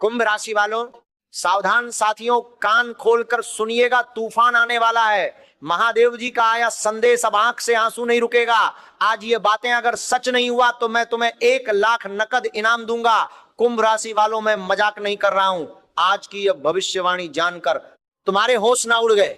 कुंभ राशि वालों, सावधान साथियों, कान खोलकर सुनिएगा, तूफान आने वाला है। महादेव जी का आया संदेश, अब आंख से आंसू नहीं रुकेगा। आज ये बातें अगर सच नहीं हुआ तो मैं तुम्हें 1 लाख नकद इनाम दूंगा। कुंभ राशि वालों, मैं मजाक नहीं कर रहा हूं। आज की यह भविष्यवाणी जानकर तुम्हारे होश ना उड़ गए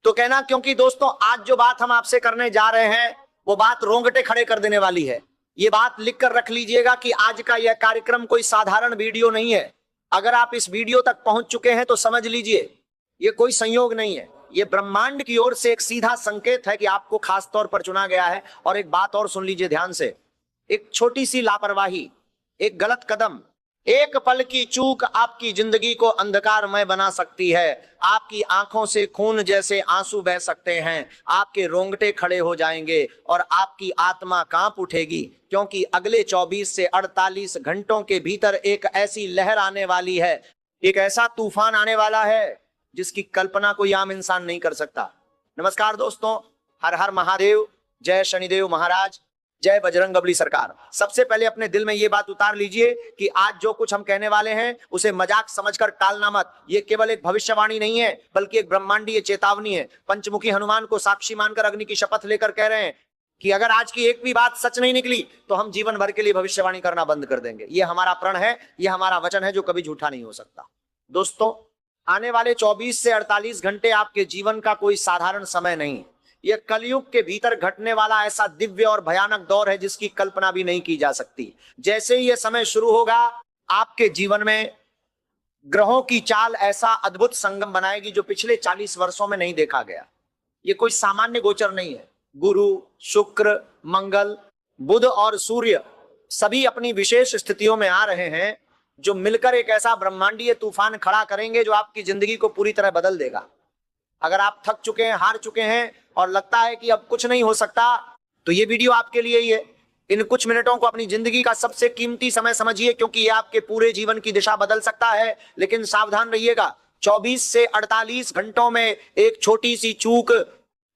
तो कहना, क्योंकि दोस्तों आज जो बात हम आपसे करने जा रहे हैं वो बात रोंगटे खड़े कर देने वाली है। ये बात लिखकर रख लीजिएगा कि आज का यह कार्यक्रम कोई साधारण वीडियो नहीं है। अगर आप इस वीडियो तक पहुंच चुके हैं तो समझ लीजिए ये कोई संयोग नहीं है, ये ब्रह्मांड की ओर से एक सीधा संकेत है कि आपको खास तौर पर चुना गया है। और एक बात और सुन लीजिए ध्यान से, एक छोटी सी लापरवाही, एक गलत कदम, एक पल की चूक आपकी जिंदगी को अंधकारमय बना सकती है। आपकी आंखों से खून जैसे आंसू बह सकते हैं, आपके रोंगटे खड़े हो जाएंगे और आपकी आत्मा कांप उठेगी, क्योंकि अगले 24 से 48 घंटों के भीतर एक ऐसी लहर आने वाली है, एक ऐसा तूफान आने वाला है जिसकी कल्पना कोई आम इंसान नहीं कर सकता। नमस्कार दोस्तों, हर हर महादेव, जय शनिदेव महाराज, जय बजरंगबली सरकार। सबसे पहले अपने दिल में ये बात उतार लीजिए कि आज जो कुछ हम कहने वाले हैं उसे मजाक समझकर टालना मत। ये केवल एक भविष्यवाणी नहीं है बल्कि एक ब्रह्मांडीय चेतावनी है। पंचमुखी हनुमान को साक्षी मानकर अग्नि की शपथ लेकर कह रहे हैं कि अगर आज की एक भी बात सच नहीं निकली तो हम जीवन भर के लिए भविष्यवाणी करना बंद कर देंगे। ये हमारा प्रण है, ये हमारा वचन है जो कभी झूठा नहीं हो सकता। दोस्तों, आने वाले 24 से 48 घंटे आपके जीवन का कोई साधारण समय नहीं। यह कलयुग के भीतर घटने वाला ऐसा दिव्य और भयानक दौर है जिसकी कल्पना भी नहीं की जा सकती। जैसे ही यह समय शुरू होगा, आपके जीवन में ग्रहों की चाल ऐसा अद्भुत संगम बनाएगी जो पिछले 40 वर्षों में नहीं देखा गया। यह कोई सामान्य गोचर नहीं है। गुरु, शुक्र, मंगल, बुध और सूर्य सभी अपनी विशेष स्थितियों में आ रहे हैं जो मिलकर एक ऐसा ब्रह्मांडीय तूफान खड़ा करेंगे जो आपकी जिंदगी को पूरी तरह बदल देगा। अगर आप थक चुके हैं, हार चुके हैं और लगता है कि अब कुछ नहीं हो सकता, तो ये वीडियो आपके लिए ही है। इन कुछ मिनटों को अपनी जिंदगी का सबसे कीमती समय समझिए, क्योंकि ये आपके पूरे जीवन की दिशा बदल सकता है। लेकिन सावधान रहिएगा, 24 से 48 घंटों में एक छोटी सी चूक,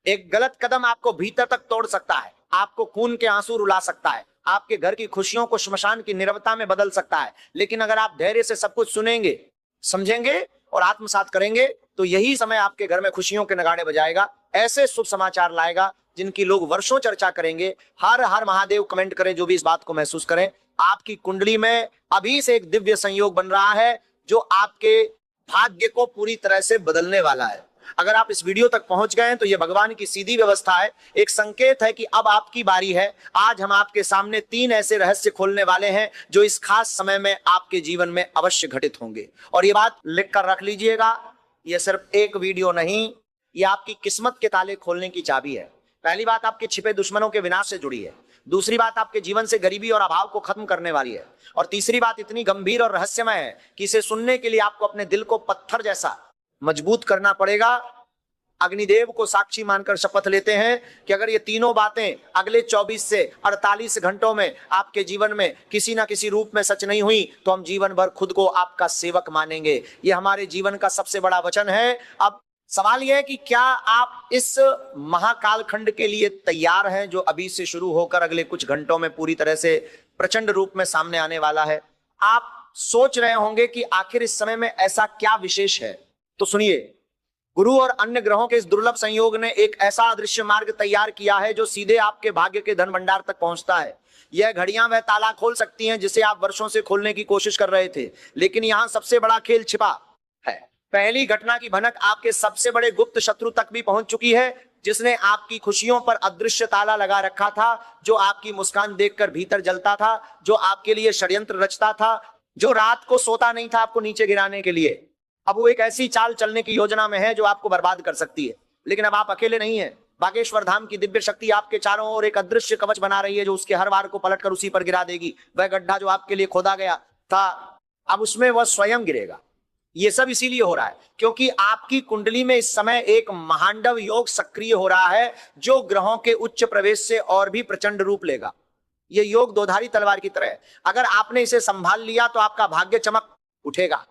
एक गलत कदम आपको भीतर तक तोड़ सकता है, आपको खून के आंसू रुला सकता है, आपके घर की खुशियों को श्मशान की नीरवता में बदल सकता है। लेकिन अगर आप धैर्य से सब कुछ सुनेंगे, समझेंगे और आत्मसात करेंगे तो यही समय आपके घर में खुशियों के नगाड़े बजाएगा, ऐसे शुभ समाचार लाएगा जिनकी लोग वर्षों चर्चा करेंगे। हर हर महादेव कमेंट करें जो भी इस बात को महसूस करें। आपकी कुंडली में अभी से एक दिव्य संयोग बन रहा है जो आपके भाग्य को पूरी तरह से बदलने वाला है। अगर आप इस वीडियो तक पहुंच गए हैं तो यह भगवान की सीधी व्यवस्था है, एक संकेत है कि अब आपकी बारी है। आज हम आपके सामने 3 ऐसे रहस्य खोलने वाले हैं जो इस खास समय में आपके जीवन में अवश्य घटित होंगे। और ये बात लिख कर रख लीजिएगा, यह सिर्फ एक वीडियो नहीं, यह आपकी किस्मत के ताले खोलने की चाबी है। पहली बात आपके छिपे दुश्मनों के विनाश से जुड़ी है। दूसरी बात आपके जीवन से गरीबी और अभाव को खत्म करने वाली है। और तीसरी बात इतनी गंभीर और रहस्यमय है कि इसे सुनने के लिए आपको अपने दिल को पत्थर जैसा मजबूत करना पड़ेगा। अग्निदेव को साक्षी मानकर शपथ लेते हैं कि अगर ये तीनों बातें अगले 24 से 48 घंटों में आपके जीवन में किसी ना किसी रूप में सच नहीं हुई तो हम जीवन भर खुद को आपका सेवक मानेंगे। ये हमारे जीवन का सबसे बड़ा वचन है। अब सवाल यह है कि क्या आप इस महाकाल खंड के लिए तैयार हैं जो अभी से शुरू होकर अगले कुछ घंटों में पूरी तरह से प्रचंड रूप में सामने आने वाला है। आप सोच रहे होंगे कि आखिर इस समय में ऐसा क्या विशेष है, तो सुनिए, गुरु और अन्य ग्रहों के इस दुर्लभ संयोग ने एक ऐसा अदृश्य मार्ग तैयार किया है जो सीधे आपके भाग्य के धन भंडार तक पहुंचता है। यह घड़ियां वह ताला खोल सकती हैं जिसे आप वर्षों से खोलने की कोशिश कर रहे थे, लेकिन यहां सबसे बड़ा खेल छिपा है। पहली घटना की भनक आपके सबसे बड़े गुप्त शत्रु तक भी पहुंच चुकी है, जिसने आपकी खुशियों पर अदृश्य ताला लगा रखा था, जो आपकी मुस्कान देखकर भीतर जलता था, जो आपके लिए षड्यंत्र रचता था, जो रात को सोता नहीं था आपको नीचे गिराने के लिए। अब वो एक ऐसी चाल चलने की योजना में है जो आपको बर्बाद कर सकती है। लेकिन अब आप अकेले नहीं हैं। बागेश्वर धाम की दिव्य शक्ति आपके चारों ओर एक अदृश्य कवच बना रही है जो उसके हर वार को पलटकर उसी पर गिरा देगी। वह गड्ढा जो आपके लिए खोदा गया था, अब उसमें वह स्वयं गिरेगा। ये सब इसीलिए हो रहा है क्योंकि आपकी कुंडली में इस समय एक महांडव योग सक्रिय हो रहा है जो ग्रहों के उच्च प्रवेश से और भी प्रचंड रूप लेगा। यह योग दोधारी तलवार की तरह है। अगर आपने इसे संभाल लिया तो आपका भाग्य चमक उठेगा,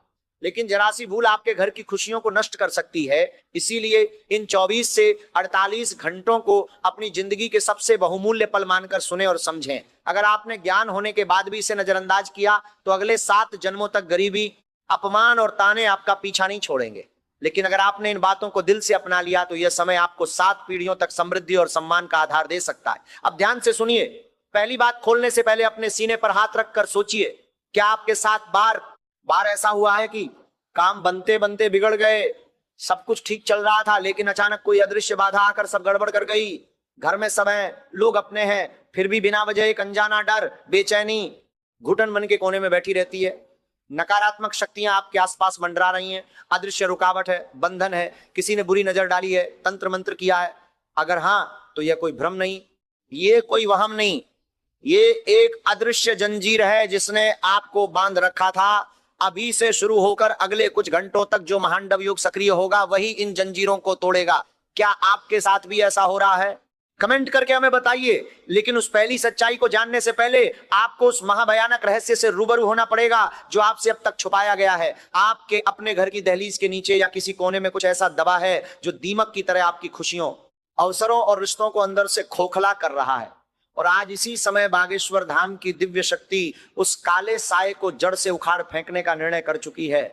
लेकिन जरा सी भूल आपके घर की खुशियों को नष्ट कर सकती है। इसीलिए इन 24 से 48 घंटों को अपनी जिंदगी के सबसे बहुमूल्य पल मानकर सुने और समझें। अगर आपने ज्ञान होने के बाद भी इसे नजरअंदाज किया तो अगले 7 जन्मों तक गरीबी, अपमान और ताने आपका पीछा नहीं छोड़ेंगे। लेकिन अगर आपने इन बातों को दिल से अपना लिया तो यह समय आपको 7 पीढ़ियों तक समृद्धि और सम्मान का आधार दे सकता है। अब ध्यान से सुनिए, पहली बात खोलने से पहले अपने सीने पर हाथ रखकर सोचिए, क्या आपके साथ बार बार ऐसा हुआ है कि काम बनते बनते बिगड़ गए, सब कुछ ठीक चल रहा था लेकिन अचानक कोई अदृश्य बाधा आकर सब गड़बड़ कर गई। घर में सब हैं, लोग अपने हैं, फिर भी बिना वजह एक अनजाना डर, बेचैनी घुटन बन के कोने में बैठी रहती है। नकारात्मक शक्तियां आपके आसपास मंडरा रही हैं, अदृश्य रुकावट है, बंधन है, किसी ने बुरी नजर डाली है, तंत्र मंत्र किया है। अगर हाँ तो यह कोई भ्रम नहीं, ये कोई वहम नहीं, ये एक अदृश्य जंजीर है जिसने आपको बांध रखा था। अभी से शुरू होकर अगले कुछ घंटों तक जो महांडव योग सक्रिय होगा वही इन जंजीरों को तोड़ेगा। क्या आपके साथ भी ऐसा हो रहा है? कमेंट करके हमें बताइए। लेकिन उस पहली सच्चाई को जानने से पहले आपको उस महाभयानक रहस्य से रूबरू होना पड़ेगा जो आपसे अब तक छुपाया गया है। आपके अपने घर की दहलीज के नीचे या किसी कोने में कुछ ऐसा दबा है जो दीमक की तरह आपकी खुशियों, अवसरों और रिश्तों को अंदर से खोखला कर रहा है। और आज इसी समय बागेश्वर धाम की दिव्य शक्ति उस काले साए को जड़ से उखाड़ फेंकने का निर्णय कर चुकी है।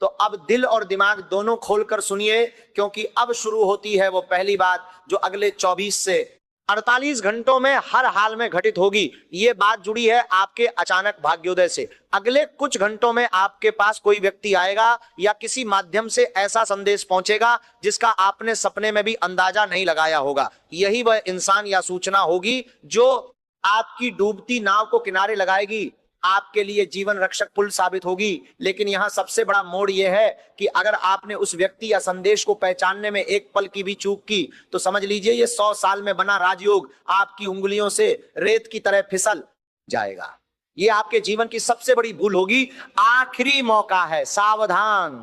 तो अब दिल और दिमाग दोनों खोलकर सुनिए, क्योंकि अब शुरू होती है वो पहली बात जो अगले 24 से 48 घंटों में हर हाल में घटित होगी। ये बात जुड़ी है आपके अचानक भाग्योदय से। अगले कुछ घंटों में आपके पास कोई व्यक्ति आएगा या किसी माध्यम से ऐसा संदेश पहुंचेगा जिसका आपने सपने में भी अंदाजा नहीं लगाया होगा। यही वह इंसान या सूचना होगी जो आपकी डूबती नाव को किनारे लगाएगी, आपके लिए जीवन रक्षक पुल साबित होगी। लेकिन यहां सबसे बड़ा मोड़ यह है कि अगर आपने उस व्यक्ति या संदेश को पहचानने में एक पल की भी चूक की तो समझ लीजिए ये 100 साल में बना राजयोग आपकी उंगलियों से रेत की तरह फिसल जाएगा। ये आपके जीवन की सबसे बड़ी भूल होगी। आखिरी मौका है, सावधान।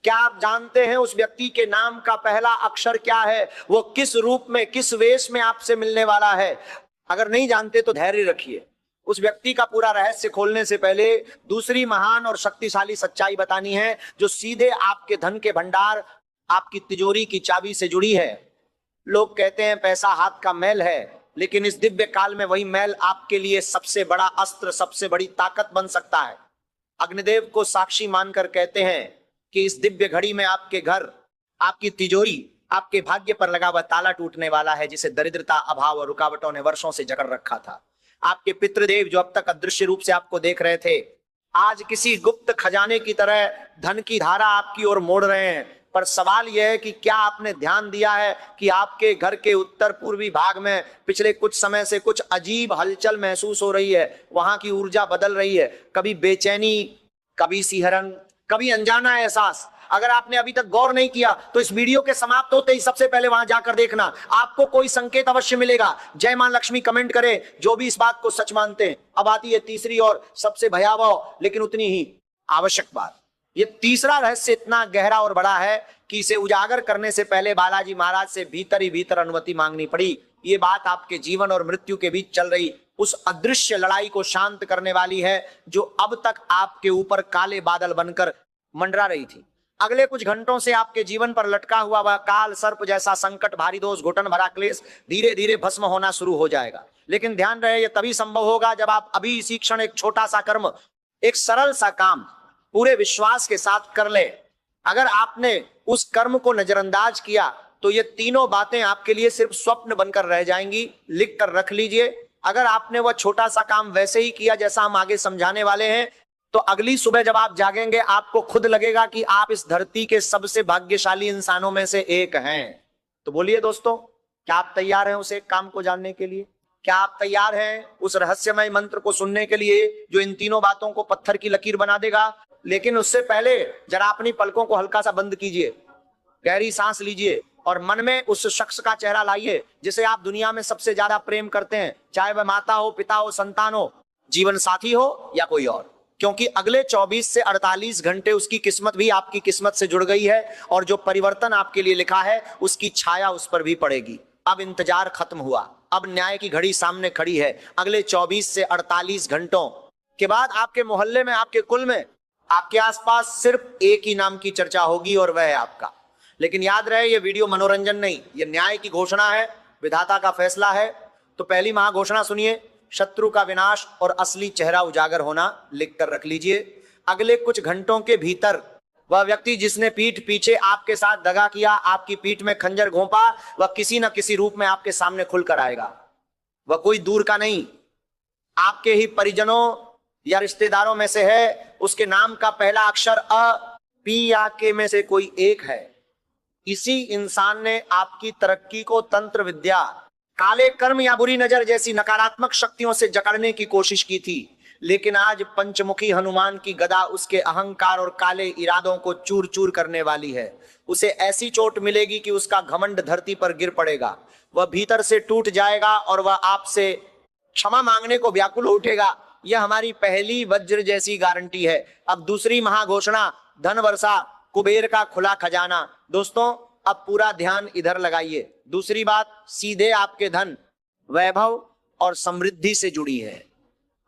क्या आप जानते हैं उस व्यक्ति के नाम का पहला अक्षर क्या है? वो किस रूप में, किस वेश में आपसे मिलने वाला है? अगर नहीं जानते तो धैर्य रखिए। उस व्यक्ति का पूरा रहस्य खोलने से पहले दूसरी महान और शक्तिशाली सच्चाई बतानी है जो सीधे आपके धन के भंडार, आपकी तिजोरी की चाबी से जुड़ी है। लोग कहते हैं पैसा हाथ का मैल है, लेकिन इस दिव्य काल में वही मैल आपके लिए सबसे बड़ा अस्त्र, सबसे बड़ी ताकत बन सकता है। अग्निदेव को साक्षी मानकर कहते हैं कि इस दिव्य घड़ी में आपके घर, आपकी तिजोरी, आपके भाग्य पर लगा हुआ ताला टूटने वाला है जिसे दरिद्रता, अभाव और रुकावटों ने वर्षों से जकड़ रखा था। आपके पितृदेव जो अब तक अदृश्य रूप से आपको देख रहे थे, आज किसी गुप्त खजाने की तरह धन की धारा आपकी ओर मोड़ रहे हैं। पर सवाल यह है कि क्या आपने ध्यान दिया है कि आपके घर के उत्तर पूर्वी भाग में पिछले कुछ समय से कुछ अजीब हलचल महसूस हो रही है। वहां की ऊर्जा बदल रही है, कभी बेचैनी, कभी सिहरन, कभी अनजाना एहसास। अगर आपने अभी तक गौर नहीं किया तो इस वीडियो के समाप्त होते ही सबसे पहले वहां जाकर देखना, आपको कोई संकेत अवश्य मिलेगा। जय मां लक्ष्मी कमेंट करें जो भी इस बात को सच मानते हैं। अब आती है तीसरी और सबसे भयावह लेकिन उतनी ही आवश्यक बात। ये तीसरा रहस्य इतना गहरा और बड़ा है कि इसे उजागर करने से पहले बालाजी महाराज से भीतर ही भीतर अनुमति मांगनी पड़ी। ये बात आपके जीवन और मृत्यु के बीच चल रही उस अदृश्य लड़ाई को शांत करने वाली है जो अब तक आपके ऊपर काले बादल बनकर मंडरा रही थी। अगले कुछ घंटों से आपके जीवन पर लटका हुआ वह काल सर्प जैसा संकट, भारी दोष, घुटन भरा क्लेश धीरे धीरे भस्म होना शुरू हो जाएगा। लेकिन ध्यान रहे यह तभी संभव होगा जब आप अभी इसी क्षण एक छोटा सा कर्म, एक सरल सा काम पूरे विश्वास के साथ कर ले। अगर आपने उस कर्म को नजरअंदाज किया तो ये तीनों बातें आपके लिए सिर्फ स्वप्न बनकर रह जाएंगी। लिख कर रख लीजिए। अगर आपने वह छोटा सा काम वैसे ही किया जैसा हम आगे समझाने वाले हैं तो अगली सुबह जब आप जागेंगे आपको खुद लगेगा कि आप इस धरती के सबसे भाग्यशाली इंसानों में से एक हैं। तो बोलिए दोस्तों, क्या आप तैयार हैं उस एक काम को जानने के लिए? क्या आप तैयार हैं उस रहस्यमय मंत्र को सुनने के लिए जो इन तीनों बातों को पत्थर की लकीर बना देगा? लेकिन उससे पहले जरा अपनी पलकों को हल्का सा बंद कीजिए, गहरी सांस लीजिए और मन में उस शख्स का चेहरा लाइए जिसे आप दुनिया में सबसे ज्यादा प्रेम करते हैं, चाहे वह माता हो, पिता हो, संतान हो, जीवन साथी हो या कोई और। क्योंकि अगले 24 से 48 घंटे उसकी किस्मत भी आपकी किस्मत से जुड़ गई है और जो परिवर्तन आपके लिए लिखा है उसकी छाया उस पर भी पड़ेगी। अब इंतजार खत्म हुआ, अब न्याय की घड़ी सामने खड़ी है। अगले 24 से 48 घंटों के बाद आपके मोहल्ले में, आपके कुल में, आपके आसपास सिर्फ एक ही नाम की चर्चा होगी और वह है आपका। लेकिन याद रहे ये वीडियो मनोरंजन नहीं, ये न्याय की घोषणा है, विधाता का फैसला है। तो पहली महाघोषणा सुनिए, शत्रु का विनाश और असली चेहरा उजागर होना। लिख कर रख लीजिए। अगले कुछ घंटों के भीतर वह व्यक्ति जिसने पीठ पीछे आपके साथ दगा किया, आपकी पीठ में खंजर घोंपा, वह किसी न किसी रूप में आपके सामने खुलकर आएगा। वह कोई दूर का नहीं, आपके ही परिजनों या रिश्तेदारों में से है। उसके नाम का पहला अक्षर अ, पी या के में से कोई एक है। इसी इंसान ने आपकी तरक्की को तंत्र विद्या, काले कर्म या बुरी नजर जैसी नकारात्मक शक्तियों से जकड़ने की कोशिश की थी, लेकिन आज पंचमुखी हनुमान की गदा उसके अहंकार और काले इरादों को चूर चूर करने वाली है। उसे ऐसी चोट मिलेगी कि उसका घमंड धरती पर गिर पड़ेगा, वह भीतर से टूट जाएगा और वह आपसे क्षमा मांगने को व्याकुल उठेगा। यह हमारी पहली वज्र जैसी गारंटी है। अब दूसरी महाघोषणा, धन वर्षा, कुबेर का खुला खजाना। दोस्तों, अब पूरा ध्यान इधर लगाइए। दूसरी बात सीधे आपके धन, वैभव और समृद्धि से जुड़ी है।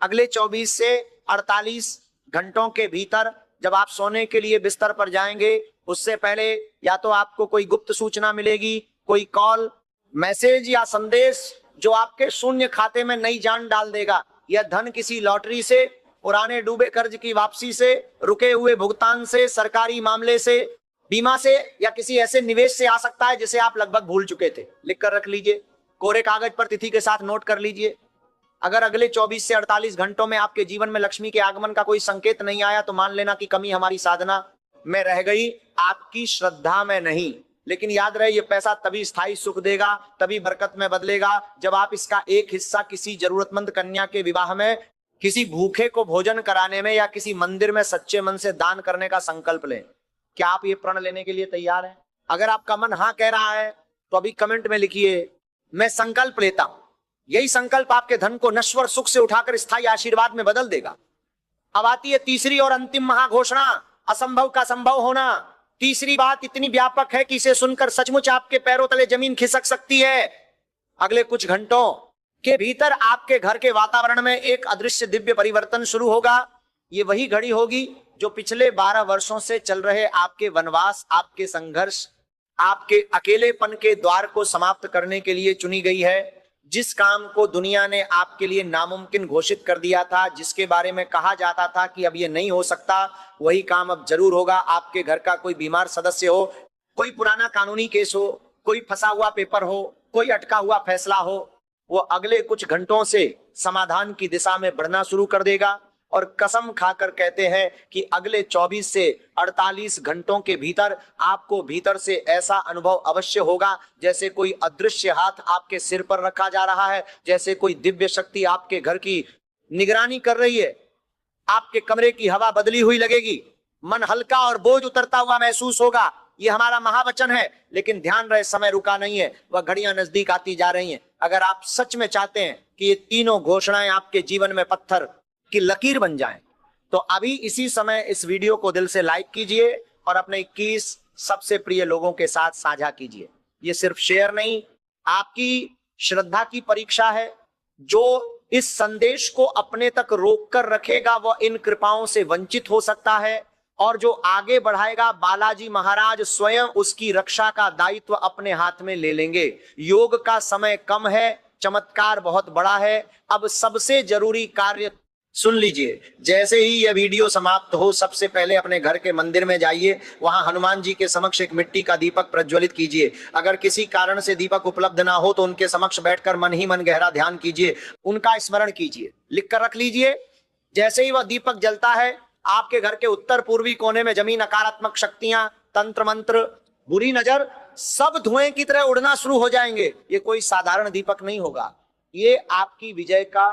अगले 24 से 48 घंटों के भीतर जब आप सोने के लिए बिस्तर पर जाएंगे, उससे पहले या तो आपको कोई गुप्त सूचना मिलेगी, कोई कॉल, मैसेज या संदेश जो आपके शून्य खाते में नई जान डाल देगा। यह धन किसी लॉटरी से, पुराने डूबे कर्ज की वापसी से, रुके हुए भुगतान से, सरकारी मामले से, बीमा से या किसी ऐसे निवेश से आ सकता है जिसे आप लगभग भूल चुके थे। लिख कर रख लीजिए, कोरे कागज पर तिथि के साथ नोट कर लीजिए। अगर अगले 24 से 48 घंटों में आपके जीवन में लक्ष्मी के आगमन का कोई संकेत नहीं आया तो मान लेना कि कमी हमारी साधना में रह गई, आपकी श्रद्धा में नहीं। लेकिन याद रहे, ये पैसा तभी स्थायी सुख देगा, तभी बरकत में बदलेगा जब आप इसका एक हिस्सा किसी जरूरतमंद कन्या के विवाह में, किसी भूखे को भोजन कराने में या किसी मंदिर में सच्चे मन से दान करने का संकल्प लें। क्या आप ये प्रण लेने के लिए तैयार हैं? अगर आपका मन हाँ कह रहा है तो अभी कमेंट में लिखिए, मैं संकल्प लेता हूं। यही संकल्प आपके धन को नश्वर सुख से उठाकर स्थायी आशीर्वाद में बदल देगा। अब आती है तीसरी और अंतिम महाघोषणा, असंभव का संभव होना। तीसरी बात इतनी व्यापक है कि इसे सुनकर सचमुच आपके पैरों तले जमीन खिसक सकती है। अगले कुछ घंटों के भीतर आपके घर के वातावरण में एक अदृश्य दिव्य परिवर्तन शुरू होगा। ये वही घड़ी होगी जो पिछले 12 वर्षों से चल रहे आपके वनवास, आपके संघर्ष, आपके अकेलेपन के द्वार को समाप्त करने के लिए चुनी गई है। जिस काम को दुनिया ने आपके लिए नामुमकिन घोषित कर दिया था, जिसके बारे में कहा जाता था कि अब ये नहीं हो सकता, वही काम अब जरूर होगा। आपके घर का कोई बीमार सदस्य हो, कोई पुराना कानूनी केस हो, कोई फंसा हुआ पेपर हो, कोई अटका हुआ फैसला हो, वो अगले कुछ घंटों से समाधान की दिशा में बढ़ना शुरू कर देगा। और कसम खाकर कहते हैं कि अगले 24 से 48 घंटों के भीतर आपको भीतर से ऐसा अनुभव अवश्य होगा जैसे कोई अदृश्य हाथ आपके सिर पर रखा जा रहा है, जैसे कोई दिव्य शक्ति आपके घर की निगरानी कर रही है। आपके कमरे की हवा बदली हुई लगेगी, मन हल्का और बोझ उतरता हुआ महसूस होगा। ये हमारा महावचन है, लेकिन ध्यान रहे समय रुका नहीं है, वह घड़ियां नजदीक आती जा रही हैं। अगर आप सच में चाहते हैं कि ये तीनों घोषणाएं आपके जीवन में पत्थर की लकीर बन जाएं, तो अभी इसी समय इस वीडियो को दिल से लाइक कीजिए और अपने 21 सबसे प्रिय लोगों के साथ साझा कीजिए। ये सिर्फ शेयर नहीं, आपकी श्रद्धा की परीक्षा है। जो इस संदेश को अपने तक रोक कर रखेगा वह इन कृपाओं से वंचित हो सकता है, और जो आगे बढ़ाएगा बालाजी महाराज स्वयं उसकी रक्षा का दायित्व अपने हाथ में ले लेंगे। योग का समय कम है, चमत्कार बहुत बड़ा है। अब सबसे जरूरी कार्य सुन लीजिए। जैसे ही यह वीडियो समाप्त हो, सबसे पहले अपने घर के मंदिर में जाइए, वहां हनुमान जी के समक्ष एक मिट्टी का दीपक प्रज्वलित कीजिए। अगर किसी कारण से दीपक उपलब्ध ना हो तो उनके समक्ष बैठकर मन ही मन गहरा ध्यान कीजिए, उनका स्मरण कीजिए, लिख कर रख लीजिए। जैसे ही वह दीपक जलता है, आपके घर के उत्तर पूर्वी कोने में जमी नकारात्मक शक्तियां, तंत्र मंत्र, बुरी नजर सब धुएं की तरह उड़ना शुरू हो जाएंगे। ये कोई साधारण दीपक नहीं होगा, ये आपकी विजय का,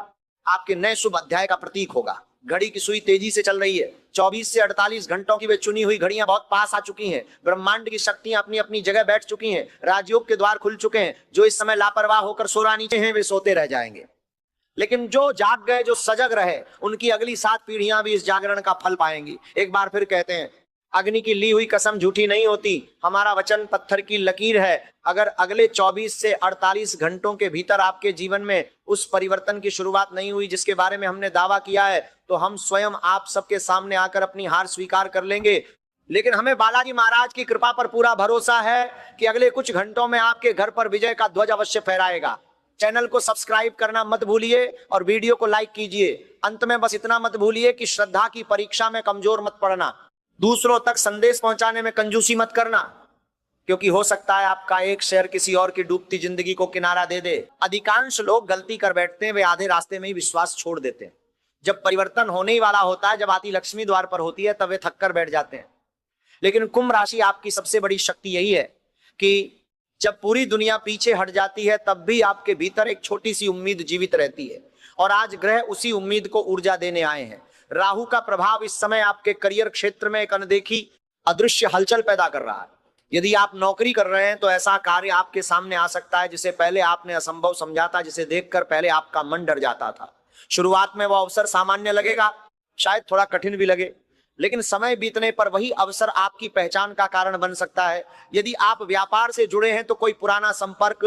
आपके नए शुभ अध्याय का प्रतीक होगा। घड़ी की सुई तेजी से चल रही है। 24 से 48 घंटों की वे चुनी हुई घड़ियां बहुत पास आ चुकी हैं। ब्रह्मांड की शक्तियां अपनी अपनी जगह बैठ चुकी हैं। राजयोग के द्वार खुल चुके हैं। जो इस समय लापरवाह होकर सो रहा नीचे हैं, वे सोते रह जाएंगे, लेकिन जो जाग गए, जो सजग रहे, उनकी अगली 7 पीढ़ियां भी इस जागरण का फल पाएंगी। एक बार फिर कहते हैं, अग्नि की ली हुई कसम झूठी नहीं होती। हमारा वचन पत्थर की लकीर है। अगर अगले 24 से 48 घंटों के भीतर आपके जीवन में उस परिवर्तन की शुरुआत नहीं हुई जिसके बारे में हमने दावा किया है, तो हम स्वयं आप सबके सामने आकर अपनी हार स्वीकार कर लेंगे। लेकिन हमें बालाजी महाराज की कृपा पर पूरा भरोसा है कि अगले कुछ घंटों में आपके घर पर विजय का ध्वज अवश्य फहराएगा। चैनल को सब्सक्राइब करना मत भूलिए और वीडियो को लाइक कीजिए। अंत में बस इतना मत भूलिए कि श्रद्धा की परीक्षा में कमजोर मत पड़ना, दूसरों तक संदेश पहुंचाने में कंजूसी मत करना, क्योंकि हो सकता है आपका एक शेर किसी और की डूबती जिंदगी को किनारा दे दे। अधिकांश लोग गलती कर बैठते हैं, वे आधे रास्ते में ही विश्वास छोड़ देते हैं। जब परिवर्तन होने ही वाला होता है, जब आती लक्ष्मी द्वार पर होती है, तब वे थक कर बैठ जाते हैं। लेकिन कुंभ राशि आपकी सबसे बड़ी शक्ति यही है कि जब पूरी दुनिया पीछे हट जाती है तब भी आपके भीतर एक छोटी सी उम्मीद जीवित रहती है, और आज ग्रह उसी उम्मीद को ऊर्जा देने आए हैं। राहु का प्रभाव इस समय आपके करियर क्षेत्र में एक अनदेखी अदृश्य हलचल पैदा कर रहा है। यदि आप नौकरी कर रहे हैं तो ऐसा कार्य आपके सामने आ सकता है जिसे पहले आपने असंभव समझा था, जिसे देखकर पहले आपका मन डर जाता था। शुरुआत में वह अवसर सामान्य लगेगा, शायद थोड़ा कठिन भी लगे, लेकिन समय बीतने पर वही अवसर आपकी पहचान का कारण बन सकता है। यदि आप व्यापार से जुड़े हैं तो कोई पुराना संपर्क,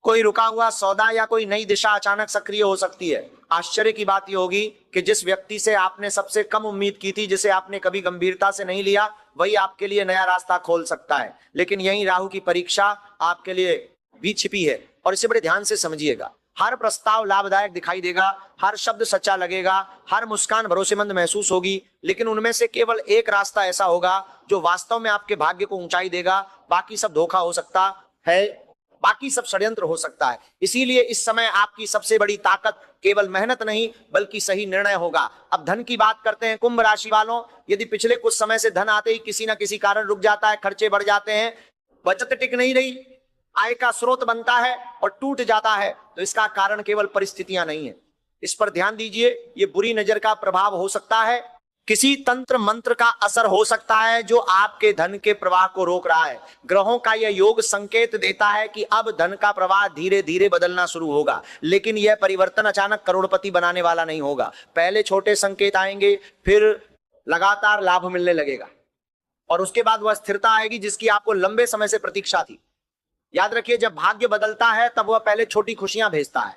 कोई रुका हुआ सौदा या कोई नई दिशा अचानक सक्रिय हो सकती है। आश्चर्य की बात यह होगी कि जिस व्यक्ति से आपने सबसे कम उम्मीद की थी, जिसे आपने कभी गंभीरता से नहीं लिया, वही आपके लिए नया रास्ता खोल सकता है। लेकिन यही राहु की परीक्षा आपके लिए भी छिपी है, और इसे बड़े ध्यान से समझिएगा। हर प्रस्ताव लाभदायक दिखाई देगा, हर शब्द सच्चा लगेगा, हर मुस्कान भरोसेमंद महसूस होगी, लेकिन उनमें से केवल एक रास्ता ऐसा होगा जो वास्तव में आपके भाग्य को ऊंचाई देगा। बाकी सब धोखा हो सकता है, बाकी सब षड्यंत्र हो सकता है। इसीलिए इस समय आपकी सबसे बड़ी ताकत केवल मेहनत नहीं बल्कि सही निर्णय होगा। अब धन की बात करते हैं कुंभ राशि वालों। यदि पिछले कुछ समय से धन आते ही किसी ना किसी कारण रुक जाता है, खर्चे बढ़ जाते हैं, बचत टिक नहीं रही, आय का स्रोत बनता है और टूट जाता है, तो इसका कारण केवल परिस्थितियां नहीं है। इस पर ध्यान दीजिए। ये बुरी नजर का प्रभाव हो सकता है, किसी तंत्र मंत्र का असर हो सकता है जो आपके धन के प्रवाह को रोक रहा है। ग्रहों का यह योग संकेत देता है कि अब धन का प्रवाह धीरे धीरे बदलना शुरू होगा, लेकिन यह परिवर्तन अचानक करोड़पति बनाने वाला नहीं होगा। पहले छोटे संकेत आएंगे, फिर लगातार लाभ मिलने लगेगा, और उसके बाद वह स्थिरता आएगी जिसकी आपको लंबे समय से प्रतीक्षा थी। याद रखिए, जब भाग्य बदलता है तब वह पहले छोटी खुशियां भेजता है।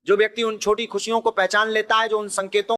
जो व्यक्ति उन छोटी खुशियों को पहचान लेता है, जो उन संकेतों